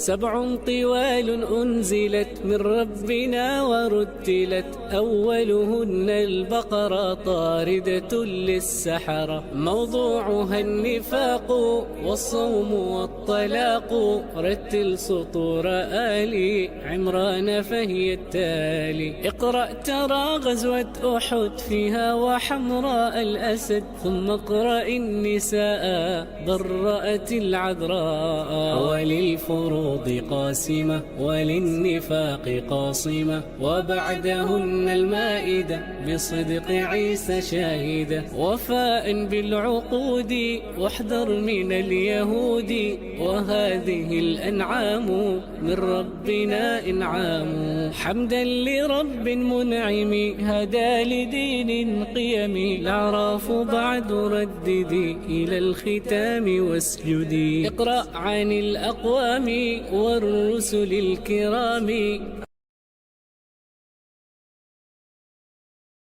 7 طوال أنزلت من ربنا ورتلت، أولهن البقرة طاردة للسحرة، موضوعها النفاق والصوم والطلاق، رتل سطور آل عمران فهي التالي. اقرأ ترى غزوة أحد فيها وحمراء الأسد، ثم اقرأ النساء برأت العذراء، وللفروض قاسمة وللنفاق قاصمة، وبعدهن المائدة بصدق عيسى شاهدة، وفاء بالعقود واحذر من اليهود، وهذه الأنعام من ربنا إنعام، حمدا لرب منعم هدى لدين قيم، الأعراف بعد رددي إلى الختام واسجدي. اقرأ عن الأقوام والرسل الكرام.